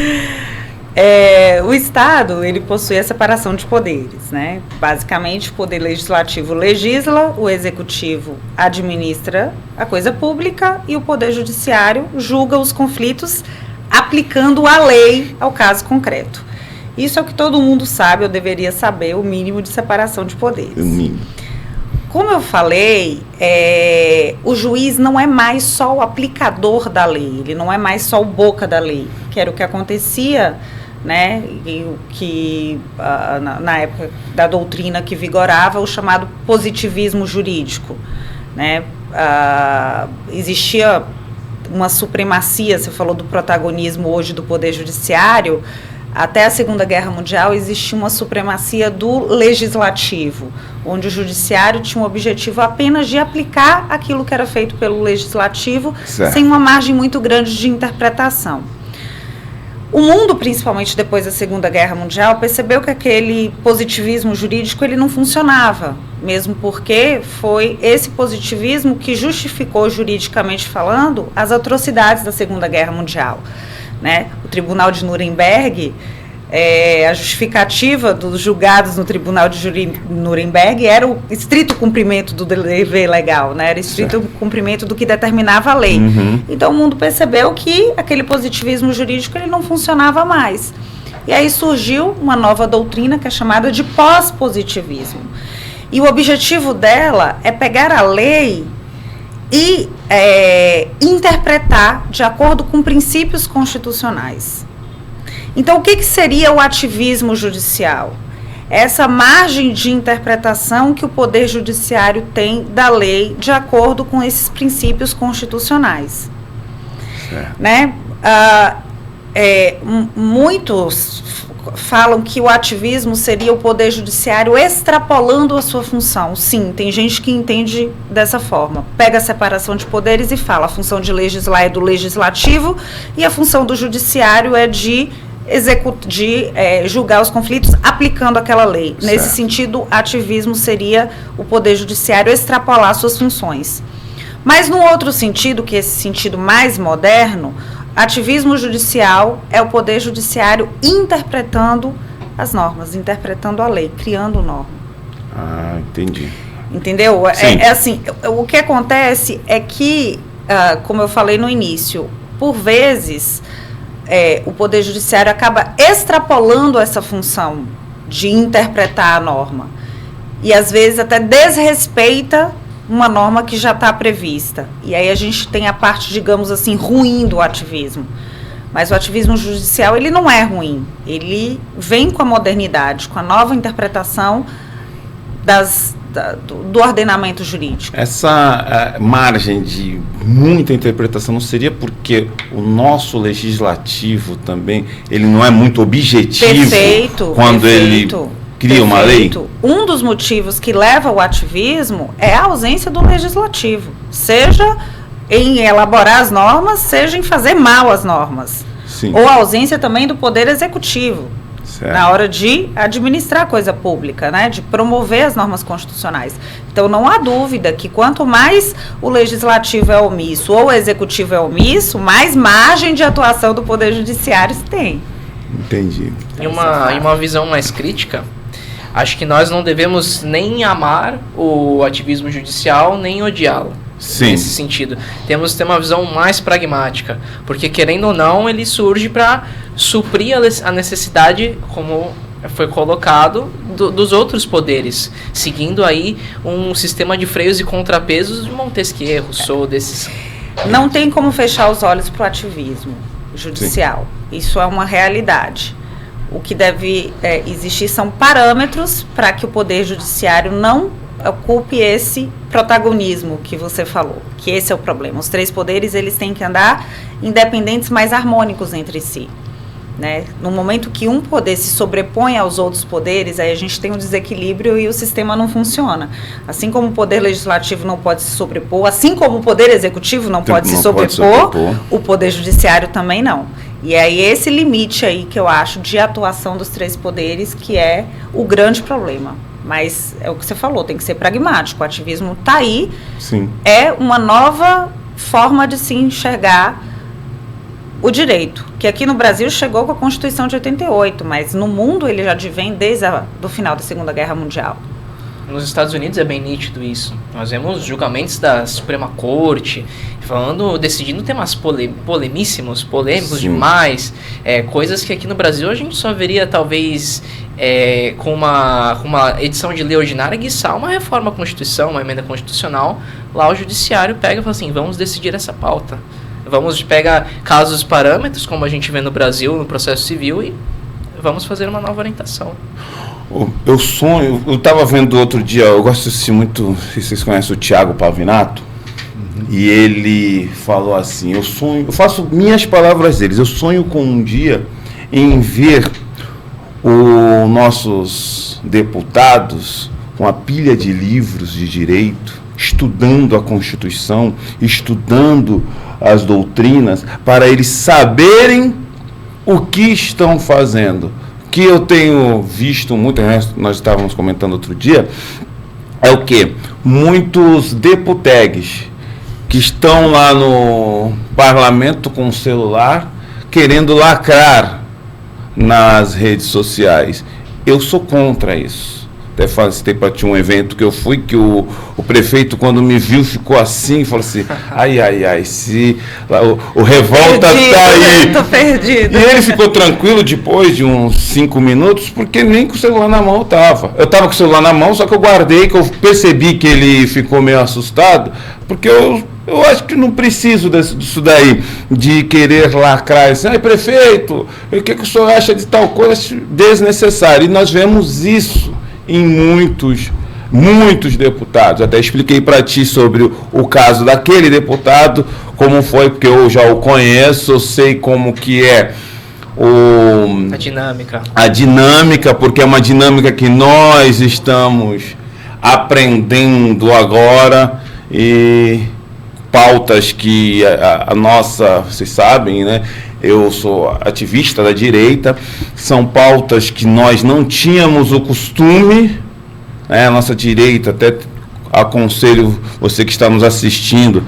O Estado, ele possui a separação de poderes, né? Basicamente, o poder legislativo legisla, o executivo administra a coisa pública e o poder judiciário julga os conflitos aplicando a lei ao caso concreto. Isso é o que todo mundo sabe, ou deveria saber, o mínimo de separação de poderes. O mínimo. Como eu falei, o juiz não é mais só o aplicador da lei, ele não é mais só o boca da lei, que era o que acontecia, né, e o que na época da doutrina que vigorava, o chamado positivismo jurídico, né? Existia uma supremacia, você falou do protagonismo hoje do poder judiciário. Até a Segunda Guerra Mundial existia uma supremacia do legislativo, onde o judiciário tinha o objetivo apenas de aplicar aquilo que era feito pelo legislativo, certo, sem uma margem muito grande de interpretação. O mundo, principalmente depois da Segunda Guerra Mundial, percebeu que aquele positivismo jurídico ele não funcionava, mesmo porque foi esse positivismo que justificou, juridicamente falando, as atrocidades da Segunda Guerra Mundial. Né? O Tribunal de Nuremberg, a justificativa dos julgados no Tribunal de Nuremberg era o estrito cumprimento do dever legal, né? Era o estrito cumprimento do que determinava a lei. Uhum. Então o mundo percebeu que aquele positivismo jurídico ele não funcionava mais. E aí surgiu uma nova doutrina que é chamada de pós-positivismo. E o objetivo dela é pegar a lei e interpretar de acordo com princípios constitucionais. Então, o que seria o ativismo judicial? Essa margem de interpretação que o Poder Judiciário tem da lei de acordo com esses princípios constitucionais. Né? Muitos falam que o ativismo seria o Poder Judiciário extrapolando a sua função. Sim, tem gente que entende dessa forma. Pega a separação de poderes e fala, a função de legislar é do legislativo e a função do judiciário é de julgar os conflitos aplicando aquela lei. Certo. Nesse sentido, ativismo seria o Poder Judiciário extrapolar suas funções. Mas, no outro sentido, que é esse sentido mais moderno, ativismo judicial é o Poder Judiciário interpretando as normas, interpretando a lei, criando norma. Ah, entendi. Entendeu? Assim, o que acontece é que, como eu falei no início, por vezes o Poder Judiciário acaba extrapolando essa função de interpretar a norma. E às vezes até desrespeita uma norma que já está prevista. E aí a gente tem a parte, digamos assim, ruim do ativismo. Mas o ativismo judicial, ele não é ruim. Ele vem com a modernidade, com a nova interpretação do ordenamento jurídico. Essa margem de muita interpretação não seria porque o nosso legislativo também, ele não é muito objetivo quando ele cria uma lei? Um dos motivos que leva ao ativismo é a ausência do legislativo, seja em elaborar as normas, seja em fazer mal as normas. Sim. Ou a ausência também do poder executivo, certo, na hora de administrar a coisa pública, né, de promover as normas constitucionais. Então, não há dúvida que quanto mais o legislativo é omisso ou o executivo é omisso, mais margem de atuação do Poder Judiciário se tem. Entendi. Em uma visão mais crítica, acho que nós não devemos nem amar o ativismo judicial, nem odiá-lo. Sim. Nesse sentido. Temos que ter uma visão mais pragmática, porque querendo ou não, ele surge para suprir a necessidade, como foi colocado, dos outros poderes, seguindo aí um sistema de freios e contrapesos de Montesquieu, Rousseau, desses... Não tem como fechar os olhos para o ativismo judicial. Sim. Isso é uma realidade. O que deve existir são parâmetros para que o Poder Judiciário não ocupe esse protagonismo que você falou, que esse é o problema. Os três poderes, eles têm que andar independentes, mas harmônicos entre si, né? No momento que um poder se sobrepõe aos outros poderes, aí a gente tem um desequilíbrio e o sistema não funciona. Assim como o poder legislativo não pode se sobrepor, assim como o poder executivo não pode se sobrepor, o poder judiciário também não. E é esse limite aí que eu acho de atuação dos três poderes que é o grande problema. Mas é o que você falou, tem que ser pragmático. O ativismo está aí. Sim. É uma nova forma de se enxergar o direito, que aqui no Brasil chegou com a Constituição de 88, mas no mundo ele já vem desde o final da Segunda Guerra Mundial. Nos Estados Unidos é bem nítido isso. Nós vemos julgamentos da Suprema Corte decidindo temas polêmicos Sim. demais, coisas que aqui no Brasil a gente só veria talvez com uma edição de lei ordinária guiçar uma reforma à Constituição, uma emenda constitucional. Lá o judiciário pega e fala assim, vamos decidir essa pauta. Vamos pegar casos parâmetros, como a gente vê no Brasil, no processo civil, e vamos fazer uma nova orientação. Eu estava vendo outro dia, eu gosto de assistir muito, vocês conhecem o Thiago Pavinato, e ele falou assim, eu faço minhas palavras deles, eu sonho com um dia em ver os nossos deputados com a pilha de livros de direito, estudando a Constituição, estudando as doutrinas, para eles saberem o que estão fazendo. Que eu tenho visto muito, nós estávamos comentando outro dia, é o que? Muitos deputegues que estão lá no parlamento com o celular, querendo lacrar nas redes sociais. Eu sou contra isso. Até citei para ti um evento que eu fui, que o prefeito, quando me viu, ficou assim, falou assim, ai, se o revolta está aí. Tô perdido. E ele ficou tranquilo depois de uns 5 minutos, porque nem com o celular na mão eu estava. Eu estava com o celular na mão, só que eu guardei, que eu percebi que ele ficou meio assustado, porque eu acho que não preciso disso daí, de querer lacrar, assim, prefeito, o que o senhor acha de tal coisa desnecessária? E nós vemos isso em muitos deputados. Até expliquei para ti sobre o caso daquele deputado, como foi, porque eu já o conheço, eu sei como que é a dinâmica, porque é uma dinâmica que nós estamos aprendendo agora, e pautas que a nossa, vocês sabem, né? Eu sou ativista da direita, são pautas que nós não tínhamos o costume, né? A nossa direita, até aconselho você que está nos assistindo,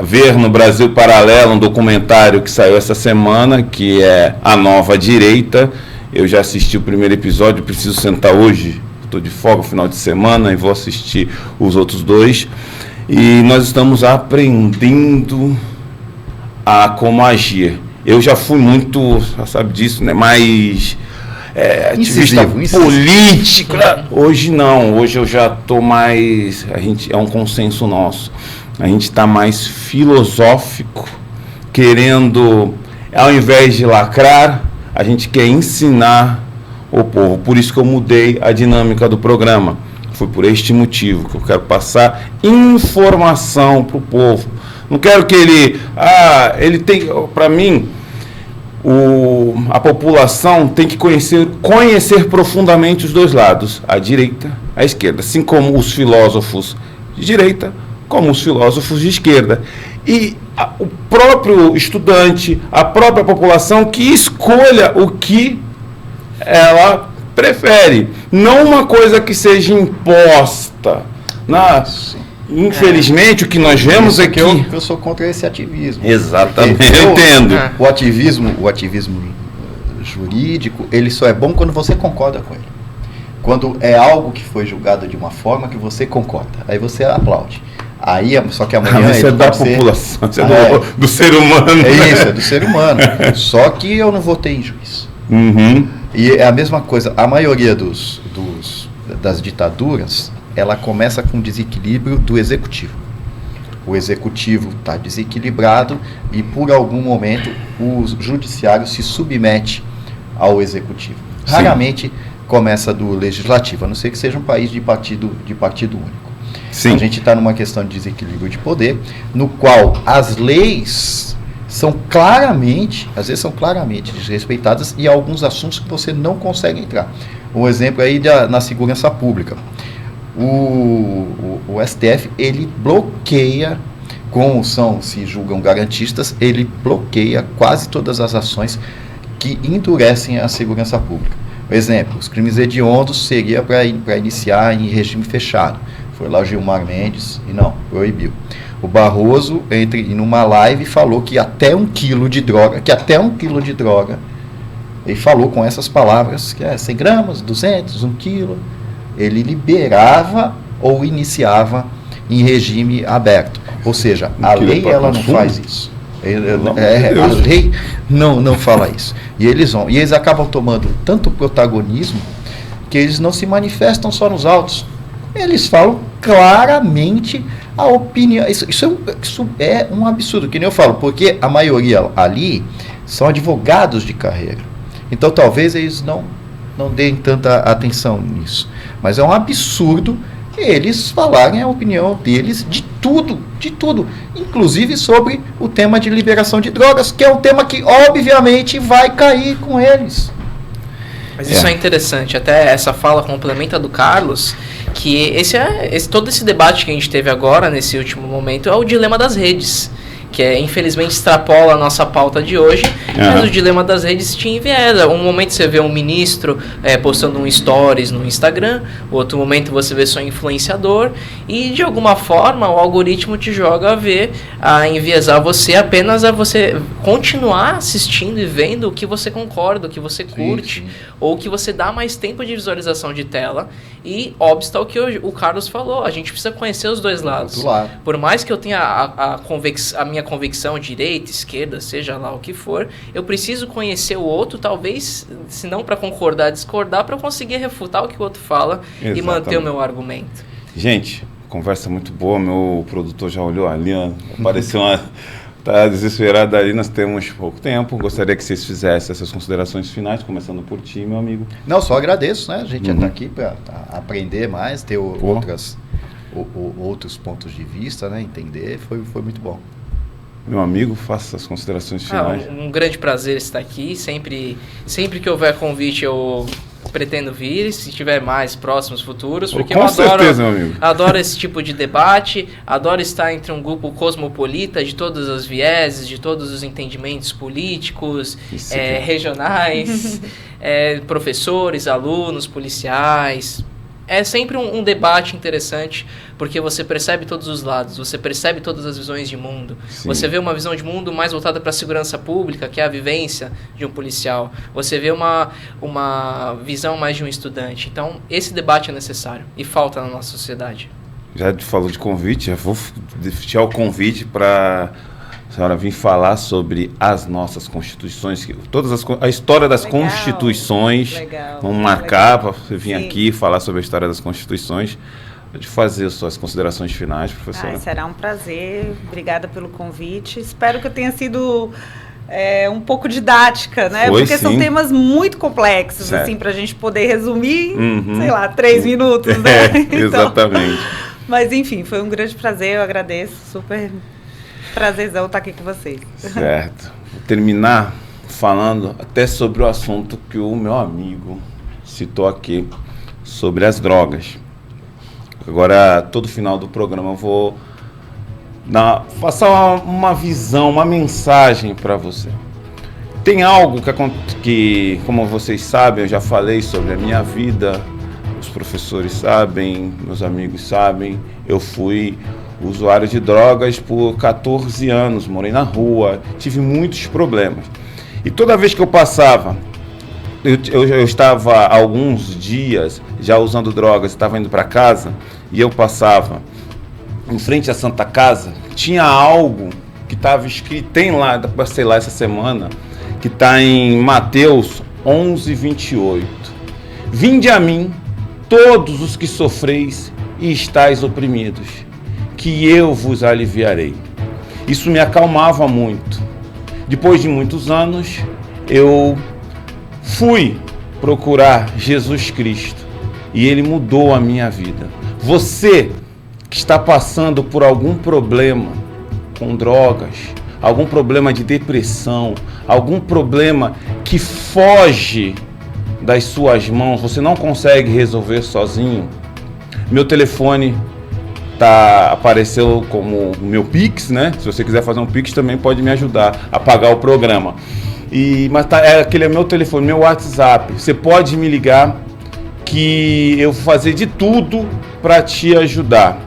ver no Brasil Paralelo um documentário que saiu essa semana, que é A Nova Direita. Eu já assisti o primeiro episódio, preciso sentar hoje, estou de folga no final de semana e vou assistir os outros 2. E nós estamos aprendendo a como agir. Eu já fui muito, sabe disso, né? Mais ativista político. Hoje não, hoje eu já estou mais, é um consenso nosso. A gente está mais filosófico, querendo, ao invés de lacrar, a gente quer ensinar o povo. Por isso que eu mudei a dinâmica do programa. Foi por este motivo que eu quero passar informação para o povo. Não quero que ele tem, para mim, a população tem que conhecer profundamente os dois lados, a direita, a esquerda, assim como os filósofos de direita, como os filósofos de esquerda. E o próprio estudante, a própria população que escolha o que ela prefere, não uma coisa que seja imposta. Infelizmente, o que nós vemos é que eu sou contra esse ativismo. Exatamente, eu entendo. O ativismo jurídico, ele só é bom quando você concorda com ele. Quando é algo que foi julgado de uma forma que você concorda, aí você aplaude. Aí, só que amanhã isso é da população, isso é do ser humano. É isso, é do ser humano. Só que eu não votei em juiz. Uhum. E é a mesma coisa, a maioria das ditaduras, ela começa com desequilíbrio do executivo. O executivo está desequilibrado e, por algum momento, o judiciário se submete ao executivo. Sim. Raramente começa do legislativo, a não ser que seja um país de partido único. Sim. A gente está numa questão de desequilíbrio de poder, no qual as leis são claramente, às vezes são claramente desrespeitadas, e há alguns assuntos que você não consegue entrar. Um exemplo aí na segurança pública. O STF, ele bloqueia, como se julgam garantistas, ele bloqueia quase todas as ações que endurecem a segurança pública. Por exemplo, os crimes hediondos seria para iniciar em regime fechado. Foi lá o Gilmar Mendes e não, proibiu. O Barroso, numa live, falou que até 1 quilo de droga, ele falou com essas palavras, que 100 gramas, 200, 1 quilo, ele liberava ou iniciava em regime aberto. Ou seja, a lei ela não faz isso. A lei não fala isso. E eles acabam tomando tanto protagonismo que eles não se manifestam só nos autos. Eles falam claramente a opinião. Isso é um absurdo, que nem eu falo, porque a maioria ali são advogados de carreira. Então talvez eles não deem tanta atenção nisso. Mas é um absurdo eles falarem a opinião deles de tudo, inclusive sobre o tema de liberação de drogas, que é um tema que obviamente vai cair com eles. Mas isso é interessante, até essa fala complementa do Carlos, que todo esse debate que a gente teve agora, nesse último momento, é o dilema das redes, que infelizmente extrapola a nossa pauta de hoje, mas o dilema das redes te enviesa. Um momento você vê um ministro postando um stories no Instagram, outro momento você vê só influenciador, e de alguma forma o algoritmo te joga a enviesar você apenas a você continuar assistindo e vendo o que você concorda, o que você curte, ou que você dá mais tempo de visualização de tela. E óbvio está o que o Carlos falou, a gente precisa conhecer os dois lados. Por mais que eu tenha a minha convicção direita, esquerda, seja lá o que for, eu preciso conhecer o outro, talvez, se não para concordar, discordar, para eu conseguir refutar o que o outro fala. Exatamente. E manter o meu argumento. Gente, conversa muito boa, meu produtor já olhou ali, apareceu tá desesperado ali, nós temos pouco tempo, gostaria que vocês fizessem essas considerações finais, começando por ti, meu amigo. Não, só agradeço, né? A gente já está aqui para aprender mais, ter outros pontos de vista, né? Entender, foi muito bom. Meu amigo, faça as considerações finais. Um grande prazer estar aqui, sempre que houver convite eu pretendo vir, se tiver mais próximos futuros, porque com certeza, meu amigo. Adoro esse tipo de debate, adoro estar entre um grupo cosmopolita de todos os vieses, de todos os entendimentos políticos, regionais, professores, alunos, policiais. é sempre um debate interessante, porque você percebe todos os lados, você percebe todas as visões de mundo. Sim. Você vê uma visão de mundo mais voltada para a segurança pública, que é a vivência de um policial. Você vê uma visão mais de um estudante. Então, esse debate é necessário e falta na nossa sociedade. Já falou de convite, já vou deixar o convite para a senhora vir falar sobre as nossas constituições, a história das constituições. Legal. Vamos marcar para você vir aqui falar sobre a história das constituições. Pode fazer as suas considerações finais, professora. Será um prazer. Obrigada pelo convite. Espero que eu tenha sido um pouco didática, né? Foi, porque sim. São temas muito complexos, certo. Assim, para a gente poder resumir, sei lá, 3 minutos, né? Exatamente. Mas, enfim, foi um grande prazer. Eu agradeço. Super prazerzão estar aqui com vocês. Certo. Vou terminar falando até sobre o assunto que o meu amigo citou aqui, sobre as drogas. Agora, todo final do programa, eu vou passar uma visão, uma mensagem para você. Tem algo que, como vocês sabem, eu já falei sobre a minha vida, os professores sabem, meus amigos sabem, eu fui usuário de drogas por 14 anos, morei na rua, tive muitos problemas. E toda vez que eu passava, eu estava há alguns dias já usando drogas, estava indo para casa, e eu passava em frente à Santa Casa, tinha algo que estava escrito, tem lá, passei lá essa semana, que está em Mateus 11:28. Vinde a mim, todos os que sofreis e estáis oprimidos, que eu vos aliviarei. Isso me acalmava muito. Depois de muitos anos, eu fui procurar Jesus Cristo e Ele mudou a minha vida. Você que está passando por algum problema com drogas, algum problema de depressão, algum problema que foge das suas mãos, você não consegue resolver sozinho, meu telefone apareceu como meu Pix, né? Se você quiser fazer um Pix, também pode me ajudar a pagar o programa. Mas aquele é meu telefone, meu WhatsApp. Você pode me ligar que eu vou fazer de tudo para te ajudar.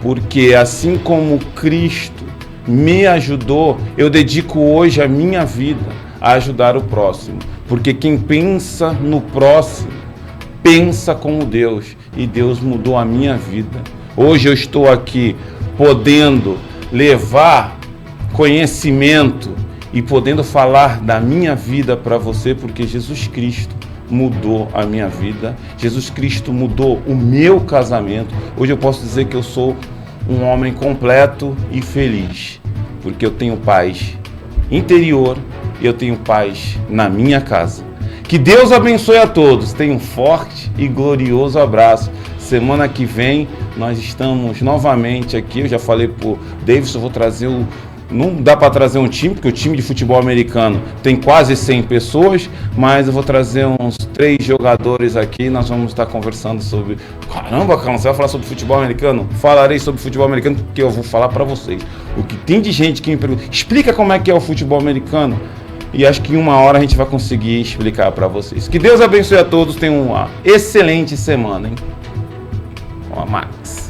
Porque assim como Cristo me ajudou, eu dedico hoje a minha vida a ajudar o próximo. Porque quem pensa no próximo, pensa como Deus. E Deus mudou a minha vida. Hoje eu estou aqui podendo levar conhecimento e podendo falar da minha vida para você, porque Jesus Cristo mudou a minha vida. Jesus Cristo mudou o meu casamento. Hoje eu posso dizer que eu sou um homem completo e feliz, porque eu tenho paz interior e eu tenho paz na minha casa. Que Deus abençoe a todos. Tenha um forte e glorioso abraço. Semana que vem nós estamos novamente aqui. Eu já falei pro Davidson, eu vou trazer não dá para trazer um time, porque o time de futebol americano tem quase 100 pessoas, mas eu vou trazer uns 3 jogadores aqui. Nós vamos estar conversando sobre... Caramba, Carlos, você vai falar sobre futebol americano? Falarei sobre futebol americano, porque eu vou falar para vocês. O que tem de gente que me pergunta, explica como é que é o futebol americano. E acho que em uma hora a gente vai conseguir explicar para vocês. Que Deus abençoe a todos, tenham uma excelente semana, hein? Com a Max.